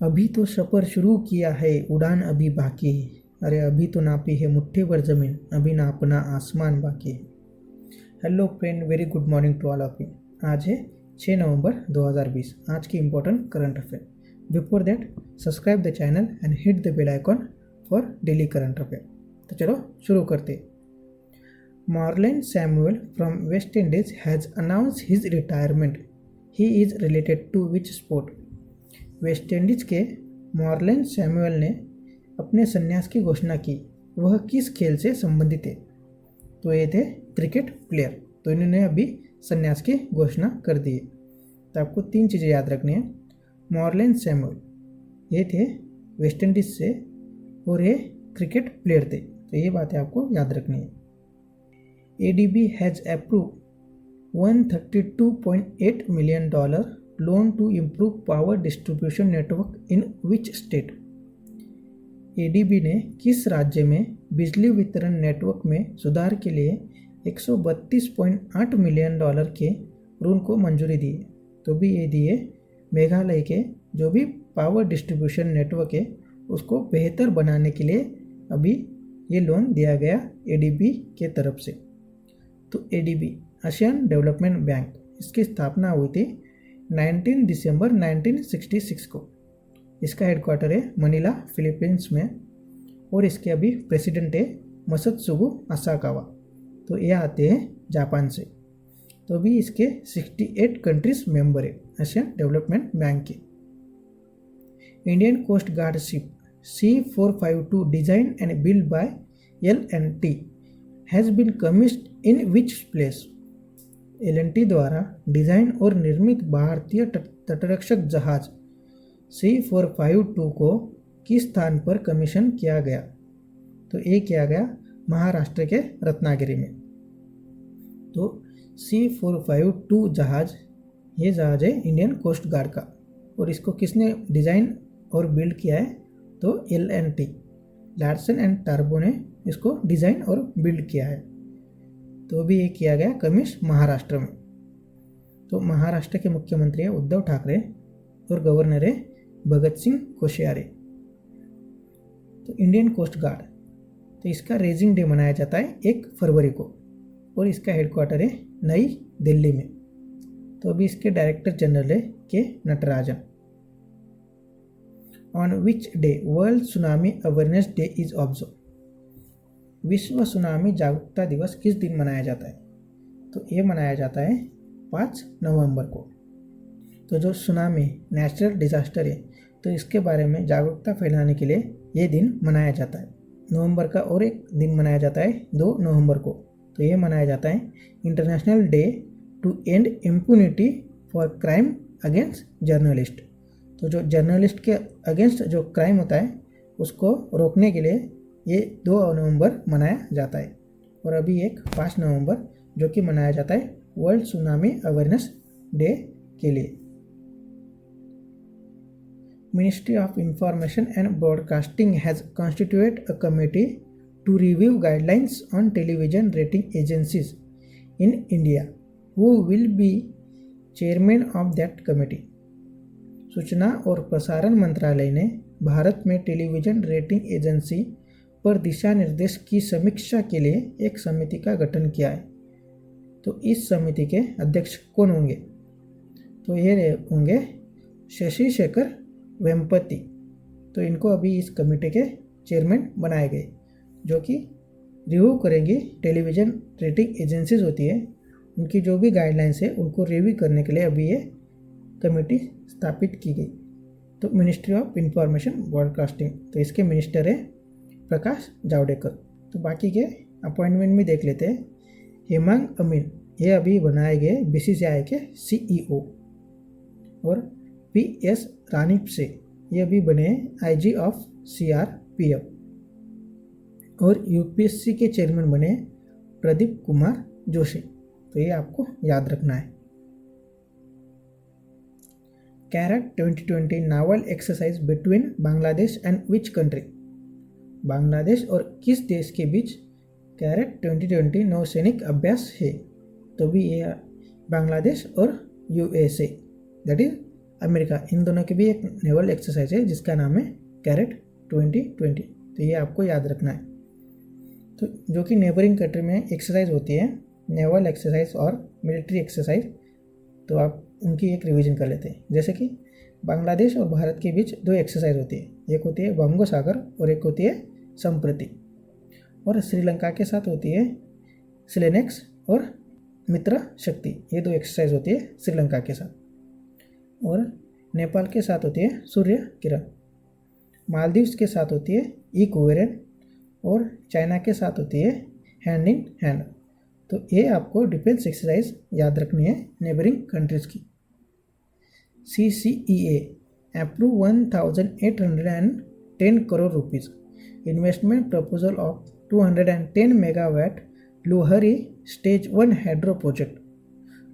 अभी तो सफ़र शुरू किया है, उड़ान अभी बाकी है। अरे अभी तो नापी है मुट्ठी भर ज़मीन, अभी नापना आसमान बाकी है। Hello friend, very good morning to all of you. आज है 6 नवंबर 2020। आज की important current affair. Before that subscribe the channel and hit the bell icon for daily current affair. तो चलो शुरू करते। Marlon Samuel from West Indies has announced his retirement. He is related to which sport? West Indies के मॉर्लन Samuel ने अपने संन्यास की घोषणा की। वह किस खेल से संबंधित है? तो ये थे क्रिकेट प्लेयर। तो इन्होंने अभी संन्यास की घोषणा कर दी है। तो आपको 3 चीज़ें याद रखनी है। मॉर्लन सैमुअल ये थे वेस्ट इंडीज से और ये क्रिकेट प्लेयर थे। तो ये बातें आपको याद रखनी है। ADB has approved $132.8 million loan to improve power distribution network in which state? ADB ने किस राज्य में बिजली वितरण नेटवर्क में सुधार के लिए $132.8 मिलियन के ऋण को मंजूरी दी? तो भी ये दिए मेघालय के जो भी पावर डिस्ट्रीब्यूशन नेटवर्क है उसको बेहतर बनाने के लिए अभी ये लोन दिया गया ADB के तरफ से। तो ADB एशियन डेवलपमेंट बैंक, इसकी स्थापना हुई थी 19 दिसंबर 1966 को। इसका हेडक्वार्टर है मनीला, फिलीपींस में, और इसके अभी प्रेसिडेंट है मसत्सुगु असाकावा। तो ये आते हैं जापान से। तो अभी इसके 68 कंट्रीज मेंबर है एशियन डेवलपमेंट बैंक के। Indian coast guard ship C452 design and build by L&T has been commissioned in which place? L&T द्वारा डिज़ाइन और निर्मित भारतीय तटरक्षक जहाज C452 को किस स्थान पर कमीशन किया गया? तो ये किया गया महाराष्ट्र के रत्नागिरी में। तो C452 जहाज, ये जहाज है इंडियन कोस्ट गार्ड का, और इसको किसने डिज़ाइन और बिल्ड किया है? तो L&T, लार्सन एंड टर्बो ने इसको डिज़ाइन और बिल्ड किया है। तो भी ये किया गया कमिश महाराष्ट्र में। तो महाराष्ट्र के मुख्यमंत्री है उद्धव ठाकरे और गवर्नर है भगत सिंह कोश्यारी। तो इंडियन कोस्ट गार्ड, तो इसका रेजिंग डे मनाया जाता है 1 फरवरी को, और इसका हेडक्वार्टर है नई दिल्ली में। तो अभी इसके डायरेक्टर जनरल है के Natarajan. On which day world tsunami awareness day is observe? विश्व सुनामी जागरूकता दिवस किस दिन मनाया जाता है? तो ये मनाया जाता है 5 नवंबर को। तो जो सुनामी नेचुरल डिजास्टर है, तो इसके बारे में जागरूकता फैलाने के लिए ये दिन मनाया जाता है। नवंबर का और एक दिन मनाया जाता है 2 नवंबर को। तो ये मनाया जाता है international day to end impunity for crime against journalist. तो जो जर्नलिस्ट के अगेंस्ट जो क्राइम होता है उसको रोकने के लिए ये 2 नवंबर मनाया जाता है। और अभी एक 5 नवंबर जो कि मनाया जाता है वर्ल्ड सुनामी अवेयरनेस डे के लिए। Ministry of information and broadcasting has constituted a committee to review guidelines on television rating agencies in India. Who will be chairman of that committee? सूचना और प्रसारण मंत्रालय ने भारत में टेलीविजन रेटिंग एजेंसी पर दिशा निर्देश की समीक्षा के लिए एक समिति का गठन किया है। तो इस समिति के अध्यक्ष कौन होंगे? तो ये होंगे शशि शेखर वेम्पति। तो इनको अभी इस कमेटी के चेयरमैन बनाए गए, जो कि रिव्यू करेंगी टेलीविज़न रेटिंग एजेंसीज होती है, उनकी जो भी गाइडलाइंस है उनको रिव्यू करने के लिए अभी ये कमेटी स्थापित की गई। तो मिनिस्ट्री ऑफ इंफॉर्मेशन ब्रॉडकास्टिंग, तो इसके मिनिस्टर है प्रकाश जावड़ेकर। तो बाकी के अपॉइंटमेंट में देख लेते हैं। हेमांग अमीन, ये अभी बनाए गए BCCI के CEO, और PS रानीपसे, ये अभी बने IG ऑफ CRPF, और UPSC के चेयरमैन बने प्रदीप कुमार जोशी। तो ये आपको याद रखना है। CARAT 2020 naval exercise between Bangladesh and which country? Bangladesh और किस देश के बीच कैरेट 2020 नौसैनिक अभ्यास है? तो भी ये बांग्लादेश और USA, दैट इज अमेरिका, इन दोनों की भी एक नेवल एक्सरसाइज है जिसका नाम है कैरेट 2020। तो ये आपको याद रखना है। तो जो कि नेबरिंग कंट्री में एक्सरसाइज होती है, नेवल एक्सरसाइज और मिलिट्री एक्सरसाइज, तो आप उनकी एक रिवीजन कर लेते हैं। जैसे कि बांग्लादेश और भारत के बीच 2 एक्सरसाइज होती है, एक होती है बंगोसागर और एक होती है संप्रति। और श्रीलंका के साथ होती है सिलेनेक्स और मित्र शक्ति, ये 2 एक्सरसाइज होती है श्रीलंका के साथ। और नेपाल के साथ होती है सूर्य किरण। मालदीव्स के साथ होती है इक्वेरियन और चाइना के साथ होती है हैंड इन हैंड। तो ये आपको डिफेंस एक्सरसाइज याद रखनी है नेबरिंग कंट्रीज़ की। CCEA approve 1,810 crore rupees investment proposal of 210 megawatt Luhri stage 1 hydro project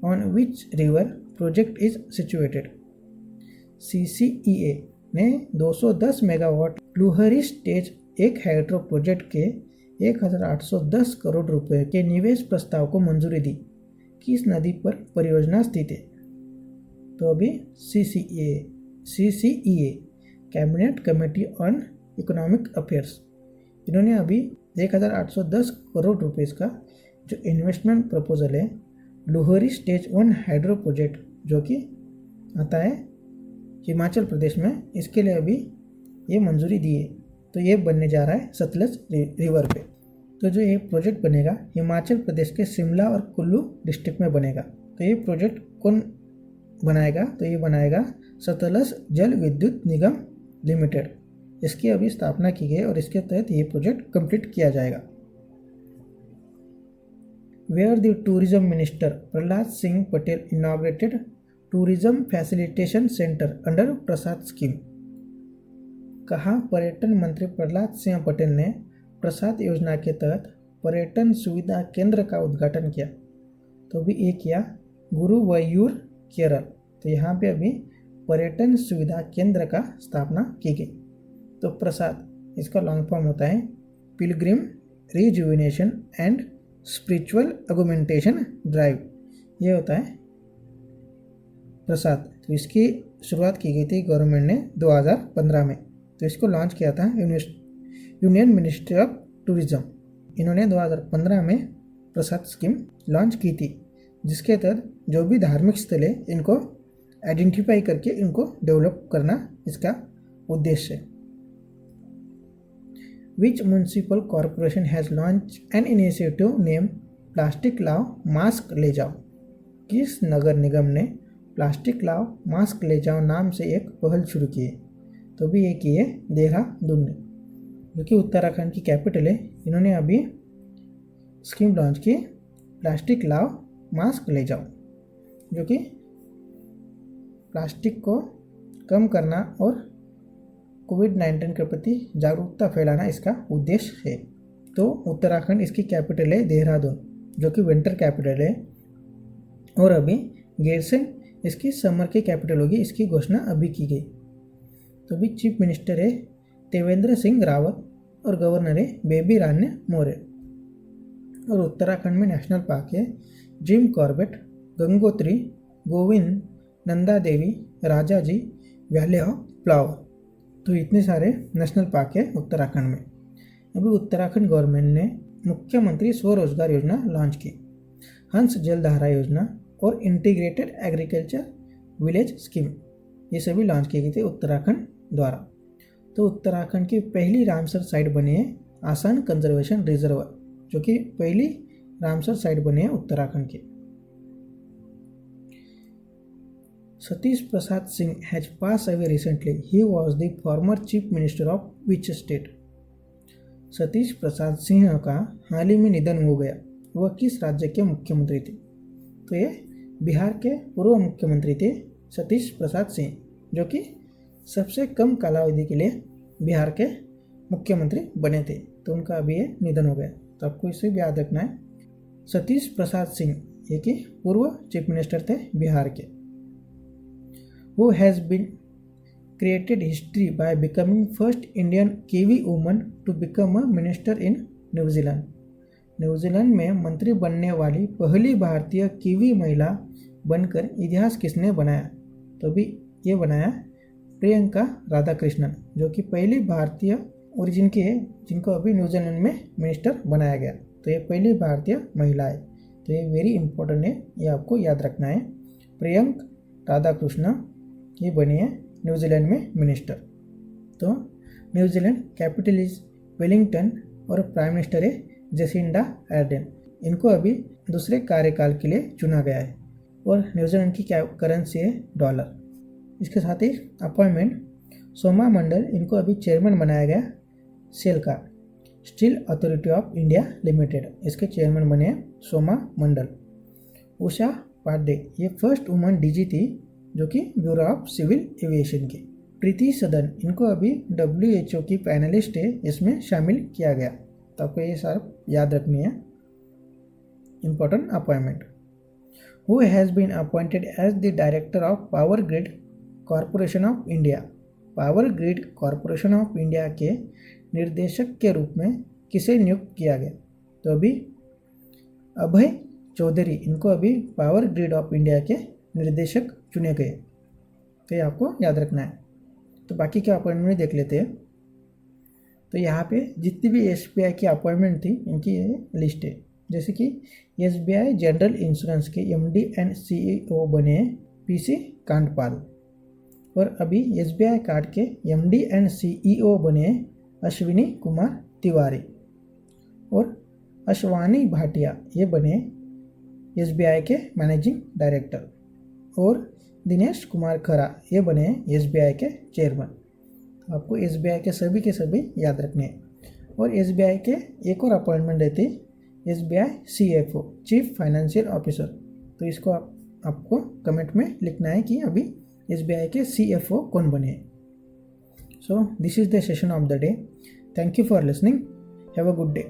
on which river project is situated. CCEA ने 210 megawatt Luhri stage 1 hydro project के 1,810 करोड़ रुपए के निवेश प्रस्ताव को मंजूरी दी। किस नदी पर परियोजना स्थित है? तो अभी CCEA cabinet committee on economic affairs, इन्होंने अभी 1,810 करोड़ रुपए का जो इन्वेस्टमेंट प्रपोजल है लुहरी स्टेज 1 हाइड्रो प्रोजेक्ट जो कि आता है हिमाचल प्रदेश में, इसके लिए अभी ये मंजूरी दी है। तो ये बनने जा रहा है सतलज रिवर पे। तो जो ये प्रोजेक्ट बनेगा हिमाचल प्रदेश के शिमला और कुल्लू डिस्ट्रिक्ट में बनेगा। तो ये प्रोजेक्ट कौन बनाएगा? तो ये बनाएगा सतलज जल विद्युत निगम लिमिटेड। इसकी अभी स्थापना की गई और इसके तहत ये प्रोजेक्ट कंप्लीट किया जाएगा। Where the tourism minister Prahlad Singh Patel inaugurated tourism facilitation centre under Prasad scheme. कहाँ पर्यटन मंत्री प्रहलाद सिंह पटेल ने प्रसाद योजना के तहत पर्यटन सुविधा केंद्र का उद्घाटन किया? तो अभी ये किया गुरुवायूर केरल। तो यहाँ पे अभी पर्यटन सुविधा केंद्र का स्थापना की गई। तो प्रसाद इसका लॉन्ग फॉर्म होता है pilgrim rejuvenation and spiritual augmentation drive, ये होता है प्रसाद। तो इसकी शुरुआत की गई थी गवर्नमेंट ने 2015 में। तो इसको लॉन्च किया था यूनियन मिनिस्ट्री ऑफ टूरिज्म। इन्होंने 2015 में प्रसाद स्कीम लॉन्च की थी, जिसके तहत जो भी धार्मिक स्थल है इनको आइडेंटिफाई करके इनको डेवलप करना इसका उद्देश्य है। Which municipal corporation has launch an initiative name plastic लाओ मास्क ले जाओ। किस नगर निगम ने प्लास्टिक लाओ मास्क ले जाओ नाम से एक पहल शुरू की है? तो भी ये की है देहरादून ने, जो कि उत्तराखंड की कैपिटल है। इन्होंने अभी स्कीम लॉन्च की प्लास्टिक लाओ मास्क ले जाओ, जो कि प्लास्टिक को कम करना और कोविड-19 के प्रति जागरूकता फैलाना इसका उद्देश्य है। तो उत्तराखंड इसकी कैपिटल है देहरादून, जो कि विंटर कैपिटल है, और अभी गैरसैंण इसकी समर की कैपिटल होगी। इसकी घोषणा अभी की गई। तो अभी चीफ मिनिस्टर है देवेंद्र सिंह रावत और गवर्नर है बेबी रानी मौर्य। और उत्तराखंड में नेशनल पार्क है Jim Corbett, Gangotri, Govind, Nanda Devi, Rajaji, valley of flower. तो इतने सारे नेशनल पार्क है उत्तराखंड में। अभी उत्तराखंड गवर्नमेंट ने मुख्यमंत्री स्वरोजगार योजना लॉन्च की, हंस जलधारा योजना और इंटीग्रेटेड एग्रीकल्चर विलेज स्कीम, ये सभी लॉन्च की गई थी उत्तराखंड द्वारा। तो उत्तराखंड की पहली रामसर साइट बनी है आसान कंजर्वेशन रिजर्व, जो कि पहली रामसर साइट बनी है उत्तराखंड की। Satish Prasad Singh has pass away recently, he was the former chief minister of which state. Satish Prasad Singh का हाल ही में निधन हो गया, वह किस राज्य के मुख्यमंत्री थे? तो ये बिहार के पूर्व मुख्यमंत्री थे सतीश प्रसाद सिंह, जो कि सबसे कम कालावधि के लिए बिहार के मुख्यमंत्री बने थे। तो उनका अभी ये निधन हो गया। तो आपको इसे भी याद रखना है, सतीश प्रसाद सिंह ये कि पूर्व चीफ मिनिस्टर थे बिहार के। Who has been created history by becoming first Indian kiwi woman to become a minister in New Zealand. New Zealand में मंत्री बनने वाली पहली भारतीय कीवी महिला बनकर इतिहास किसने बनाया? तो भी ये बनाया प्रियंका राधाकृष्णन, जो कि पहली भारतीय ओरिजिन की है जिनको अभी न्यूजीलैंड में मिनिस्टर बनाया गया। तो ये पहली भारतीय महिला है, तो ये वेरी इंपॉर्टेंट है, ये आपको याद रखना है। प्रियंका राधाकृष्णन ये बनी है न्यूजीलैंड में मिनिस्टर। तो न्यूजीलैंड कैपिटल इज वेलिंगटन और प्राइम मिनिस्टर है जेसिंडा आर्डेन। इनको अभी दूसरे कार्यकाल के लिए चुना गया है और न्यूजीलैंड की करेंसी है डॉलर। इसके साथ ही अपॉइंटमेंट सोमा मंडल, इनको अभी चेयरमैन बनाया गया सेल का steel authority of India limited, इसके चेयरमैन बने सोमा मंडल। उषा पांडे ये फर्स्ट वुमन डीजी थी जो कि ब्यूरो ऑफ सिविल एविएशन की। प्रीति सदन, इनको अभी WHO की पैनलिस्ट है, इसमें शामिल किया गया। तो आपको ये सब याद रखनी है, important appointment. Who has been appointed as the director of power grid corporation of India. Power grid corporation of India के निर्देशक के रूप में किसे नियुक्त किया गया? तो अभी अभय चौधरी, इनको अभी पावर ग्रिड ऑफ इंडिया के निर्देशक चुने गए। तो ये आपको याद रखना है। तो बाकी के अपॉइंटमेंट देख लेते हैं। तो यहाँ पे जितनी भी SBI की अपॉइंटमेंट थी इनकी ये लिस्ट है। जैसे कि SBI जनरल इंश्योरेंस के MD एंड CEO बने PC कांडपाल, और अभी SBI कार्ड के MD एंड CEO बने अश्विनी कुमार तिवारी, और अश्वानी भाटिया ये बने SBI के मैनेजिंग डायरेक्टर, और दिनेश कुमार खरा ये बने SBI के चेयरमैन। आपको SBI के सभी याद रखने हैं। और SBI के एक और अपॉइंटमेंट रहती SBI CFO chief financial officer. तो इसको आपको कमेंट में लिखना है कि अभी SBI के CFO कौन बने। So this is the session of the day. Thank you for listening. Have a good day.